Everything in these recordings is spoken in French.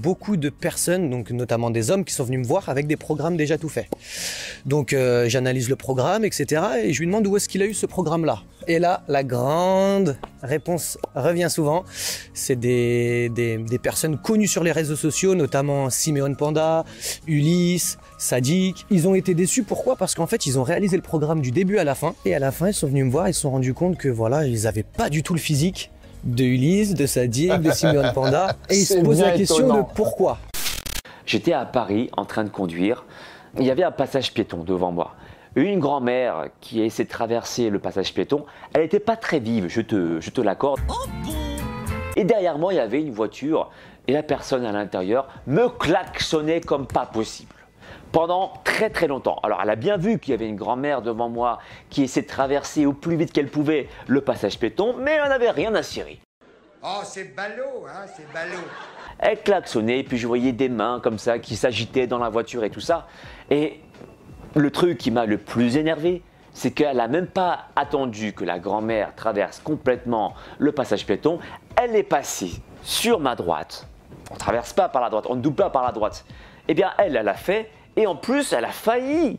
Beaucoup de personnes, donc notamment des hommes, qui sont venus me voir avec des programmes déjà tout faits. Donc j'analyse le programme, etc. Et je lui demande où est-ce qu'il a eu ce programme-là. Et là, la grande réponse revient souvent. C'est des personnes connues sur les réseaux sociaux, notamment Simeon Panda, Ulysse, Sadik. Ils ont été déçus. Pourquoi? Parce qu'en fait, ils ont réalisé le programme du début à la fin. Et à la fin, ils sont venus me voir, ils se sont rendus compte que voilà, ils n'avaient pas du tout le physique de Ulysse, de Sadik, de Simeon Panda. Et ils se posent la question de pourquoi. J'étais à Paris en train de conduire. Il y avait un passage piéton devant moi. Une grand-mère qui essaie de traverser le passage piéton, elle n'était pas très vive, je te l'accorde. Et derrière moi, il y avait une voiture et la personne à l'intérieur me klaxonnait comme pas possible. Pendant très très longtemps. Alors elle a bien vu qu'il y avait une grand-mère devant moi qui essayait de traverser au plus vite qu'elle pouvait le passage piéton, mais elle n'avait rien à cirer. Oh, c'est ballot, hein, c'est ballot. Elle klaxonnait, puis je voyais des mains comme ça qui s'agitaient dans la voiture et tout ça. Et le truc qui m'a le plus énervé, c'est qu'elle n'a même pas attendu que la grand-mère traverse complètement le passage piéton. Elle est passée sur ma droite. On ne traverse pas par la droite, on ne double pas par la droite. Eh bien, elle l'a fait. Et en plus, elle a failli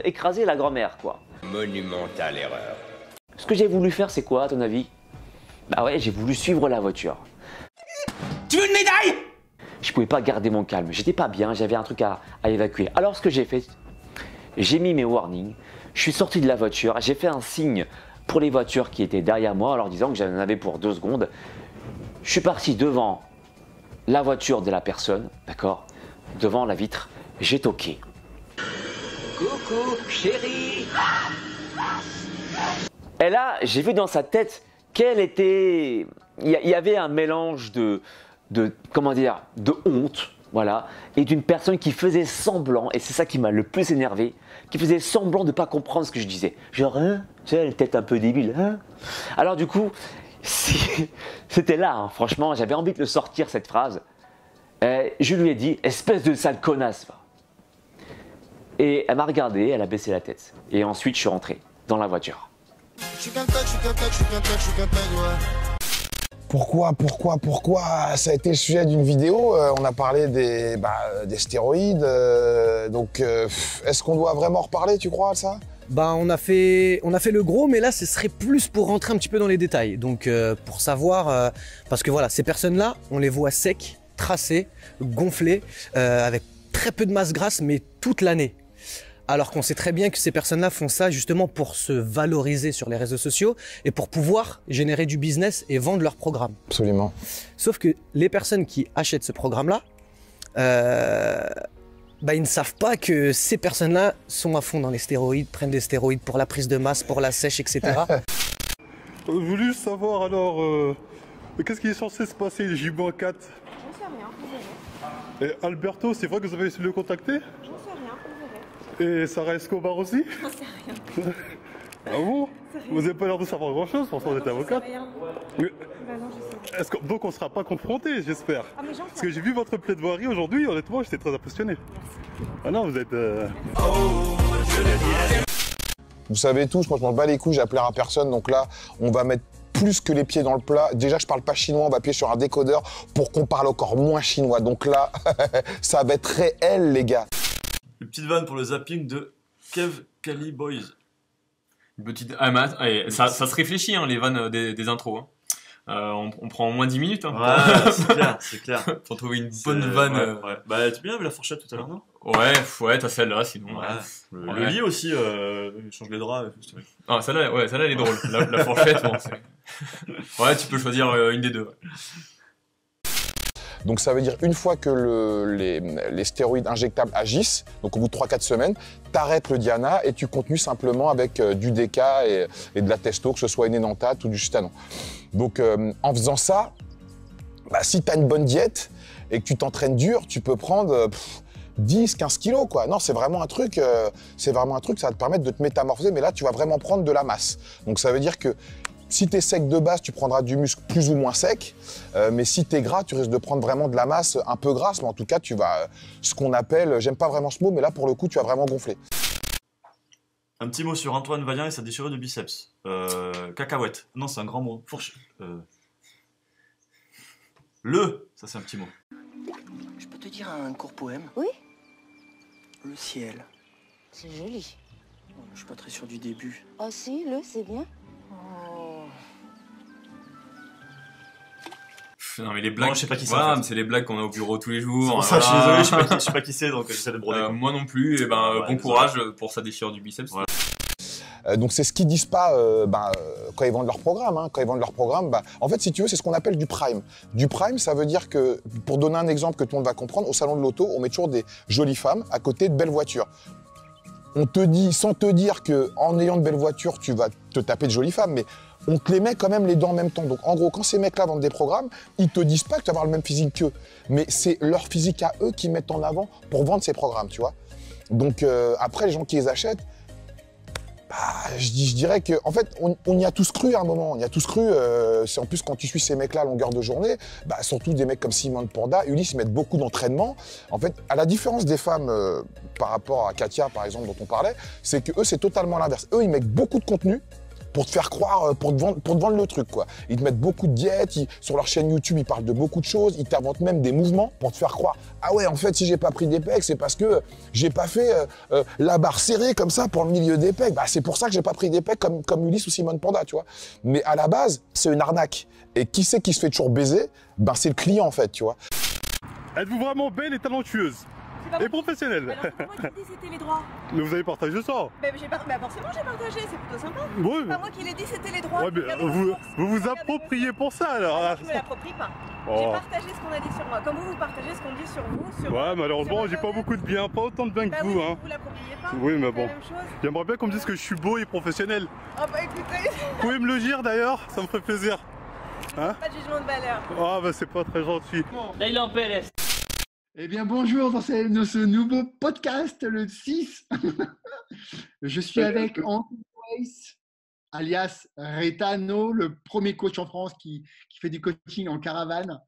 écraser la grand-mère, quoi. Monumentale erreur. Ce que j'ai voulu faire, c'est quoi, à ton avis? Bah ouais, j'ai voulu suivre la voiture. Tu veux une médaille? Je pouvais pas garder mon calme, j'étais pas bien, j'avais un truc à évacuer. Alors ce que j'ai fait, j'ai mis mes warnings, je suis sorti de la voiture, j'ai fait un signe pour les voitures qui étaient derrière moi en leur disant que j'en avais pour 2 secondes. Je suis parti devant la voiture de la personne, d'accord? Devant la vitre, j'ai toqué. Coucou, chérie. Et là, j'ai vu dans sa tête qu'elle était... Il y avait un mélange comment dire, de honte, voilà, et d'une personne qui faisait semblant, et c'est ça qui m'a le plus énervé, qui faisait semblant de ne pas comprendre ce que je disais. Genre, hein, tu sais, elle était un peu débile, hein. Alors du coup, c'était là, hein, franchement, j'avais envie de le sortir, cette phrase. Je lui ai dit, espèce de sale connasse, va. Et elle m'a regardé, elle a baissé la tête. Et ensuite, je suis rentré dans la voiture. Pourquoi ça a été le sujet d'une vidéo? On a parlé des stéroïdes. Est-ce qu'on doit vraiment reparler, tu crois, à ça? Bah, on a fait le gros, mais là, ce serait plus pour rentrer un petit peu dans les détails. Donc, pour savoir, parce que voilà, ces personnes-là, on les voit secs, tracés, gonflés, avec très peu de masse grasse, mais toute l'année. Alors qu'on sait très bien que ces personnes-là font ça justement pour se valoriser sur les réseaux sociaux et pour pouvoir générer du business et vendre leur programme. Absolument. Sauf que les personnes qui achètent ce programme-là, ils ne savent pas que ces personnes-là sont à fond dans les stéroïdes, prennent des stéroïdes pour la prise de masse, pour la sèche, etc. Je voulais juste savoir alors, qu'est-ce qui est censé se passer le J-4? J'en sais rien, vous verrez. Et Alberto, c'est vrai que vous avez essayé de le contacter? J'en sais rien, vous verrez. Et Sarah Escobar aussi? J'en sais rien. Ah bon? Vous n'avez pas l'air de savoir grand-chose, pourtant vous êtes avocate. Rien. Mais Bah non, je sais rien. donc on ne sera pas confrontés, j'espère. Ah, mais j'en Parce sais que j'ai vu votre plaidoirie aujourd'hui, honnêtement, j'étais très impressionné. Ah non, vous êtes... Vous savez tous, moi je m'en bats les couilles, j'appellerai à personne. Donc là, on va mettre plus que les pieds dans le plat. Déjà, je parle pas chinois, on va appuyer sur un décodeur pour qu'on parle encore moins chinois. Donc là, ça va être réel, les gars. Une petite vanne pour le zapping de Kev Cali Boys. Une petite... Ah, mais, allez, ça se réfléchit, hein, les vannes des intros. Hein. On prend au moins 10 minutes. Hein. Ouais, c'est clair, c'est clair. Pour trouver une bonne vanne. Ouais. Bah, tu bien vu la fourchette tout à l'heure, non? Ouais, t'as celle-là, sinon. Ouais. Ouais. Le lit aussi, change les draps. Ah, celle-là, elle est drôle. La fourchette, bon, c'est... Ouais, tu peux choisir une des deux. Ouais. Donc ça veut dire une fois que les stéroïdes injectables agissent, donc au bout de 3-4 semaines, t'arrêtes le Diana et tu continues simplement avec du DK et de la testo, que ce soit une énantate ou du Sustanon. Donc en faisant ça, si t'as une bonne diète et que tu t'entraînes dur, tu peux prendre 10-15 kilos, quoi. Non, c'est vraiment un truc, ça va te permettre de te métamorphoser, mais là, tu vas vraiment prendre de la masse. Donc ça veut dire que si tu es sec de base, tu prendras du muscle plus ou moins sec, mais si tu es gras, tu risques de prendre vraiment de la masse un peu grasse, mais en tout cas, tu vas, ce qu'on appelle, j'aime pas vraiment ce mot, mais là, pour le coup, tu vas vraiment gonfler. Un petit mot sur Antoine Vaillant et sa déchirure de biceps. Cacahuète. Non, c'est un grand mot. Fourche. Ça c'est un petit mot. Je peux te dire un court poème? Oui. Le ciel. C'est joli. Je suis pas très sûr du début. Oh si, c'est bien. Oh. Non mais les blagues, Non, je sais pas qui c'est, voilà, en fait. mais c'est les blagues qu'on a au bureau tous les jours. C'est pour ça, je suis voilà. désolé, je sais pas qui c'est, donc j'essaie de broder. quoi. Moi non plus, et Ouais, bon désolé. courage pour sa déchirure du biceps. Voilà. Donc c'est ce qu'ils disent pas quand ils vendent leur programme. Hein. Quand ils vendent leur programme, en fait, si tu veux, c'est ce qu'on appelle du prime. Du prime, ça veut dire que, pour donner un exemple que tout le monde va comprendre, au salon de l'auto, on met toujours des jolies femmes à côté de belles voitures. On te dit, sans te dire qu'en ayant de belles voitures, tu vas te taper de jolies femmes, mais on te les met quand même les deux en même temps. Donc en gros, quand ces mecs-là vendent des programmes, ils te disent pas que tu vas avoir le même physique qu'eux, mais c'est leur physique à eux qu'ils mettent en avant pour vendre ces programmes, tu vois. Donc après, les gens qui les achètent, je dirais que, en fait, on y a tous cru à un moment. On y a tous cru. En plus, quand tu suis ces mecs-là à longueur de journée, surtout des mecs comme Simone Panda, Ulysse, ils mettent beaucoup d'entraînement. En fait, à la différence des femmes par rapport à Katia, par exemple, dont on parlait, c'est que eux, c'est totalement l'inverse. Eux, ils mettent beaucoup de contenu pour te faire croire, pour te vendre le truc, quoi. Ils te mettent beaucoup de diètes, sur leur chaîne YouTube, ils parlent de beaucoup de choses, ils t'inventent même des mouvements pour te faire croire. Ah ouais, en fait, si j'ai pas pris des pecs, c'est parce que j'ai pas fait la barre serrée comme ça pour le milieu des pecs. C'est pour ça que j'ai pas pris des pecs comme Ulysse ou Simone Panda, tu vois. Mais à la base, c'est une arnaque. Et qui c'est qui se fait toujours baiser? C'est le client, en fait, tu vois. Êtes-vous vraiment belle et talentueuse et professionnelle? Alors pourquoi tu dis c'était les droits? Mais vous avez partagé ça? Bah forcément j'ai partagé, c'est plutôt sympa. Oui, C'est pas moi qui l'ai dit, c'était les droits. ouais, mais vous appropriez pour ça, alors. Ah, je me l'approprie pas. Oh. J'ai partagé ce qu'on a dit sur moi. Comme vous partagez ce qu'on dit sur vous. Sur Ouais, malheureusement, sur j'ai pas Internet. beaucoup de bien, pas autant de bien que vous, hein. Vous l'appropriez pas. Oui, mais c'est bon. la même chose. J'aimerais bien qu'on me dise que je suis beau et professionnel. Ah bah écoutez, Vous pouvez me le dire d'ailleurs, ça me ferait plaisir. Hein? pas de jugement de valeur. Ah bah c'est pas très gentil. Là, il est en PLS. Eh bien, bonjour dans ce nouveau podcast, le 6. Je suis avec Antoine Weiss, alias Retano, le premier coach en France qui fait du coaching en caravane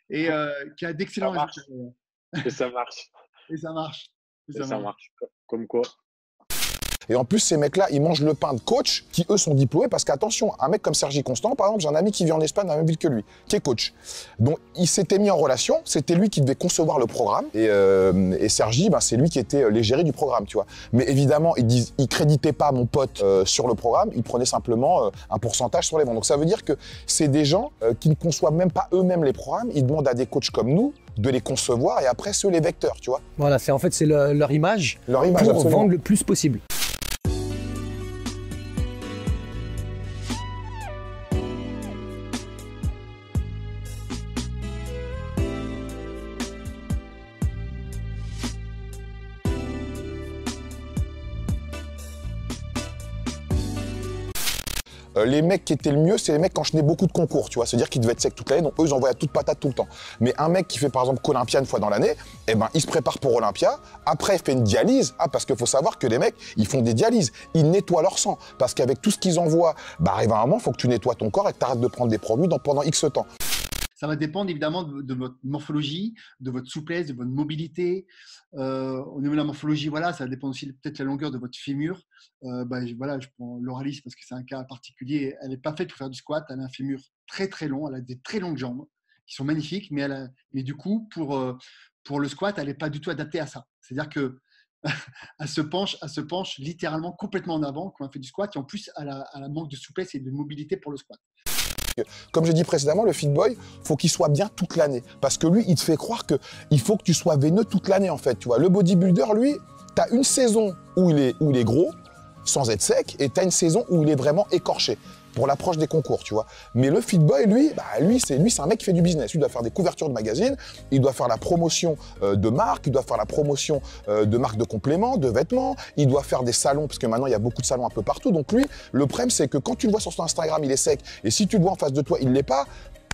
et qui a d'excellents résultats. Et ça marche. Et ça marche. Et ça marche. Comme quoi. Et en plus, ces mecs-là, ils mangent le pain de coach qui, eux, sont diplômés parce qu'attention, un mec comme Sergi Constant, par exemple, j'ai un ami qui vit en Espagne dans la même ville que lui, qui est coach. Donc, ils s'étaient mis en relation, c'était lui qui devait concevoir le programme et Sergi, c'est lui qui était l'égérie du programme, tu vois. Mais évidemment, ils créditaient pas mon pote sur le programme, ils prenaient simplement un pourcentage sur les ventes. Donc, ça veut dire que c'est des gens qui ne conçoivent même pas eux-mêmes les programmes, ils demandent à des coachs comme nous de les concevoir et après, ceux les vecteurs, tu vois. Voilà, c'est leur image Leur image, pour absolument. vendre le plus possible. Les mecs qui étaient le mieux, c'est les mecs qui enchaînaient beaucoup de concours, tu vois. C'est-à-dire qu'ils devaient être secs toute l'année, donc eux, ils envoyaient toute patate tout le temps. Mais un mec qui fait par exemple qu'Olympia une fois dans l'année, il se prépare pour Olympia, après il fait une dialyse, parce qu'il faut savoir que les mecs, ils font des dialyses, ils nettoient leur sang, parce qu'avec tout ce qu'ils envoient, arrive un moment, il faut que tu nettoies ton corps et que tu arrêtes de prendre des produits pendant X temps. Ça va dépendre évidemment de votre morphologie, de votre souplesse, de votre mobilité. Au niveau de la morphologie, voilà, ça dépend aussi peut-être de la longueur de votre fémur. Je prends Lauralis parce que c'est un cas particulier. Elle n'est pas faite pour faire du squat. Elle a un fémur très très long. Elle a des très longues jambes qui sont magnifiques, mais du coup, pour le squat, elle n'est pas du tout adaptée à ça. C'est-à-dire que elle se penche littéralement complètement en avant quand elle fait du squat. Et en plus, elle a manque de souplesse et de mobilité pour le squat. Comme j'ai dit précédemment, le fit boy, faut qu'il soit bien toute l'année. Parce que lui, il te fait croire qu'il faut que tu sois veineux toute l'année, en fait. Tu vois, le bodybuilder, lui, tu as une saison où il est gros, sans être sec, et tu as une saison où il est vraiment écorché, pour l'approche des concours, tu vois. Mais le fit boy, lui, c'est un mec qui fait du business. Il doit faire des couvertures de magazines, il doit faire la promotion de marques, il doit faire la promotion de marques de compléments, de vêtements, il doit faire des salons, parce que maintenant, il y a beaucoup de salons un peu partout. Donc lui, le problème, c'est que quand tu le vois sur son Instagram, il est sec, et si tu le vois en face de toi, il l'est pas,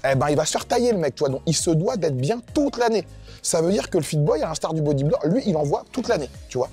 il va se faire tailler, le mec, tu vois. Donc il se doit d'être bien toute l'année. Ça veut dire que le fit boy, à l'instar du bodybuilder, lui, il envoie toute l'année, tu vois.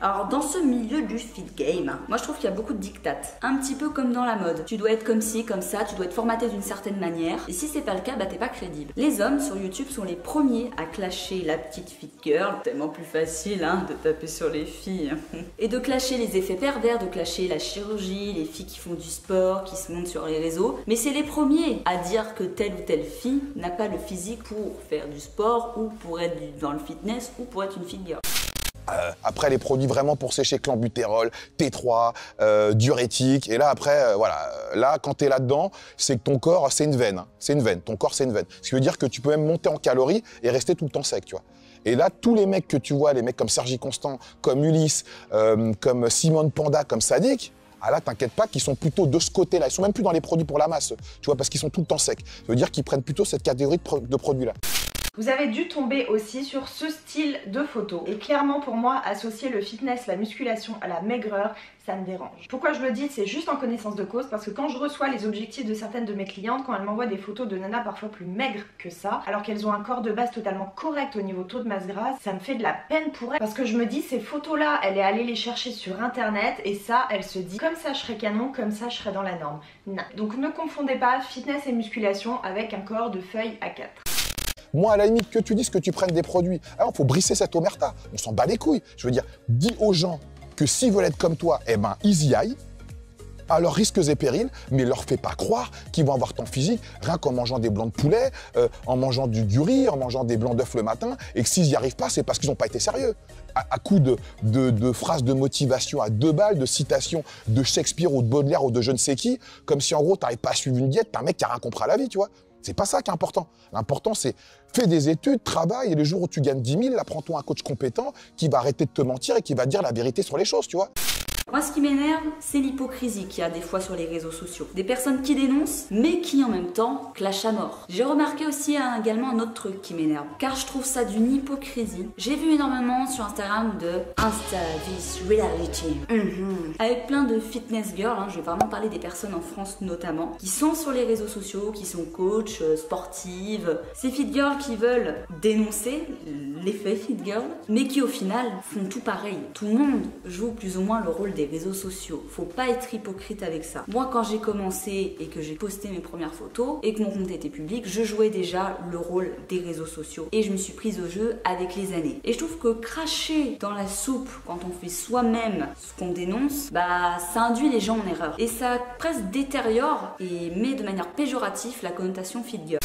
Alors dans ce milieu du fit game, moi je trouve qu'il y a beaucoup de dictates. Un petit peu comme dans la mode. Tu dois être comme ci, comme ça, tu dois être formaté d'une certaine manière. Et si c'est pas le cas, bah t'es pas crédible. Les hommes sur YouTube sont les premiers à clasher la petite fit girl. Tellement plus facile hein, de taper sur les filles. Et de clasher les effets pervers, de clasher la chirurgie, les filles qui font du sport, qui se montent sur les réseaux. Mais c'est les premiers à dire que telle ou telle fille n'a pas le physique pour faire du sport ou pour être dans le fitness ou pour être une fit girl. Après les produits vraiment pour sécher, clenbutérol, T3, diurétique. Et là après, voilà, là quand t'es là-dedans, c'est que ton corps, c'est une veine. C'est une veine, ton corps c'est une veine. Ce qui veut dire que tu peux même monter en calories et rester tout le temps sec, tu vois. Et là, tous les mecs que tu vois, les mecs comme Sergi Constant, comme Ulysse, comme Simone Panda, comme Sadik, ah là, t'inquiète pas, qu'ils sont plutôt de ce côté-là. Ils sont même plus dans les produits pour la masse, tu vois, parce qu'ils sont tout le temps secs. Ça veut dire qu'ils prennent plutôt cette catégorie de produits-là. Vous avez dû tomber aussi sur ce style de photo. Et clairement pour moi, associer le fitness, la musculation à la maigreur, ça me dérange. Pourquoi je le dis? C'est juste en connaissance de cause, parce que quand je reçois les objectifs de certaines de mes clientes, quand elles m'envoient des photos de nanas parfois plus maigres que ça, alors qu'elles ont un corps de base totalement correct au niveau taux de masse grasse, ça me fait de la peine pour elles. Parce que je me dis, ces photos-là, elle est allée les chercher sur internet, et ça, elle se dit, comme ça je serais canon, comme ça je serais dans la norme. Non. Donc ne confondez pas fitness et musculation avec un corps de feuille A4. Moi, à la limite, que tu dises que tu prennes des produits, alors faut brisser cette omerta. On s'en bat les couilles. Je veux dire, dis aux gens que s'ils veulent être comme toi, eh ben, ils y aillent, à leurs risques et périls, mais leur fais pas croire qu'ils vont avoir ton physique rien qu'en mangeant des blancs de poulet, en mangeant du riz, en mangeant des blancs d'œufs le matin, et que s'ils n'y arrivent pas, c'est parce qu'ils n'ont pas été sérieux. À coup de phrases de motivation à 2 balles, de citations de Shakespeare ou de Baudelaire ou de je ne sais qui, comme si en gros, tu n'arrives pas à suivre une diète, t'es un mec qui a rien compris à la vie, tu vois. C'est pas ça qui est important. L'important, c'est fais des études, travaille, et les jours où tu gagnes 10 000, là, prends-toi un coach compétent qui va arrêter de te mentir et qui va te dire la vérité sur les choses, tu vois. Moi, ce qui m'énerve, c'est l'hypocrisie qu'il y a des fois sur les réseaux sociaux. Des personnes qui dénoncent, mais qui en même temps clashent à mort. J'ai remarqué aussi également un autre truc qui m'énerve, car je trouve ça d'une hypocrisie. J'ai vu énormément sur Instagram de Insta This Reality, avec plein de fitness girls, hein, je vais vraiment parler des personnes en France notamment, qui sont sur les réseaux sociaux, qui sont coachs, sportives, ces fit girls qui veulent dénoncer l'effet fit girl, mais qui au final font tout pareil. Tout le monde joue plus ou moins le rôle des réseaux sociaux. Faut pas être hypocrite avec ça. Moi, quand j'ai commencé et que j'ai posté mes premières photos et que mon compte était public, je jouais déjà le rôle des réseaux sociaux et je me suis prise au jeu avec les années. Et je trouve que cracher dans la soupe quand on fait soi-même ce qu'on dénonce, bah ça induit les gens en erreur et ça presque détériore et met de manière péjorative la connotation fit girl.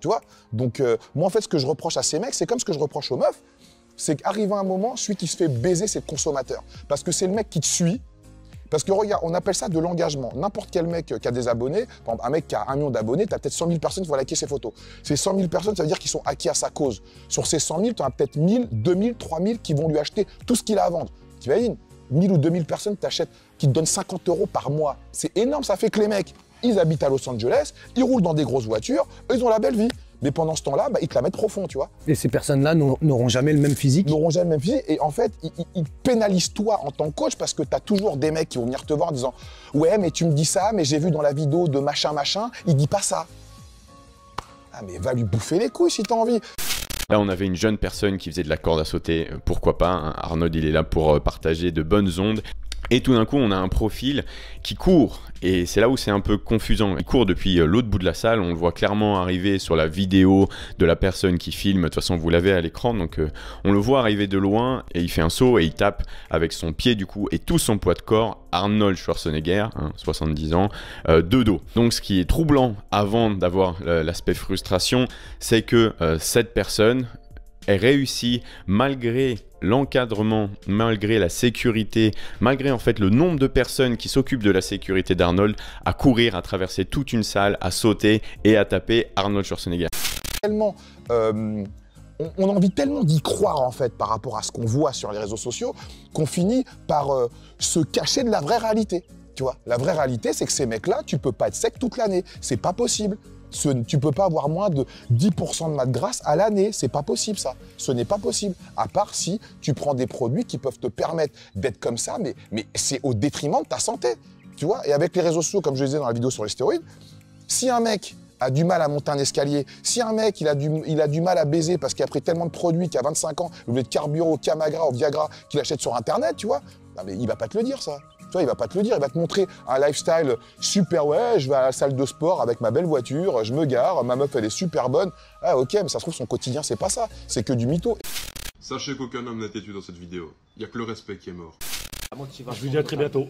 Tu vois? Donc moi en fait ce que je reproche à ces mecs, c'est comme ce que je reproche aux meufs, c'est qu'arrive un moment, celui qui se fait baiser, c'est le consommateur. Parce que c'est le mec qui te suit. Parce que regarde, on appelle ça de l'engagement. N'importe quel mec qui a des abonnés, par exemple, un mec qui a 1 million d'abonnés, tu as peut-être 100 000 personnes qui vont liker ses photos. Ces 100 000 personnes, ça veut dire qu'ils sont acquis à sa cause. Sur ces 100 000, tu en as peut-être 1000, 2000, 3000 qui vont lui acheter tout ce qu'il a à vendre. Tu imagines 1000 ou 2000 personnes qui te donnent 50 € par mois. C'est énorme, ça fait que les mecs, ils habitent à Los Angeles, ils roulent dans des grosses voitures, eux, ils ont la belle vie. Mais pendant ce temps-là, bah, ils te la mettent profond, tu vois. Et ces personnes-là n'auront jamais le même physique. N'auront jamais le même physique. Et en fait, ils pénalisent toi en tant que coach parce que tu as toujours des mecs qui vont venir te voir en disant « Ouais, mais tu me dis ça, mais j'ai vu dans la vidéo de machin, il dit pas ça. » Ah, mais va lui bouffer les couilles si t'as envie. Là, on avait une jeune personne qui faisait de la corde à sauter. Pourquoi pas, hein. Arnold, il est là pour partager de bonnes ondes. Et tout d'un coup, on a un profil qui court. Et c'est là où c'est un peu confusant. Il court depuis l'autre bout de la salle. On le voit clairement arriver sur la vidéo de la personne qui filme. De toute façon, vous l'avez à l'écran. Donc, on le voit arriver de loin. Et il fait un saut et il tape avec son pied du coup et tout son poids de corps. Arnold Schwarzenegger, hein, 70 ans, de dos. Donc, ce qui est troublant avant d'avoir l'aspect frustration, c'est que cette personne ait réussi malgré l'encadrement, malgré la sécurité, malgré en fait le nombre de personnes qui s'occupent de la sécurité d'Arnold, à courir, à traverser toute une salle, à sauter et à taper Arnold Schwarzenegger. Tellement, on a envie tellement d'y croire en fait par rapport à ce qu'on voit sur les réseaux sociaux qu'on finit par se cacher de la vraie réalité. Tu vois, la vraie réalité, c'est que ces mecs-là, tu peux pas être sec toute l'année, c'est pas possible. Tu peux pas avoir moins de 10% de masse grasse à l'année, c'est pas possible ça. Ce n'est pas possible, à part si tu prends des produits qui peuvent te permettre d'être comme ça, mais c'est au détriment de ta santé, tu vois. Et avec les réseaux sociaux, comme je le disais dans la vidéo sur les stéroïdes, si un mec a du mal à monter un escalier, si un mec il a du mal à baiser parce qu'il a pris tellement de produits qu'à 25 ans, il voulait de carburant au Camagra, au Viagra, qu'il achète sur internet, tu vois, non, mais il va pas te le dire ça. Tu vois, il va pas te le dire, il va te montrer un lifestyle super, ouais, je vais à la salle de sport avec ma belle voiture, je me gare, ma meuf elle est super bonne. Ah ok, mais ça se trouve son quotidien c'est pas ça, c'est que du mytho. Sachez qu'aucun homme n'a têtu dans cette vidéo, il n'y a que le respect qui est mort. Je vous dis à très bientôt.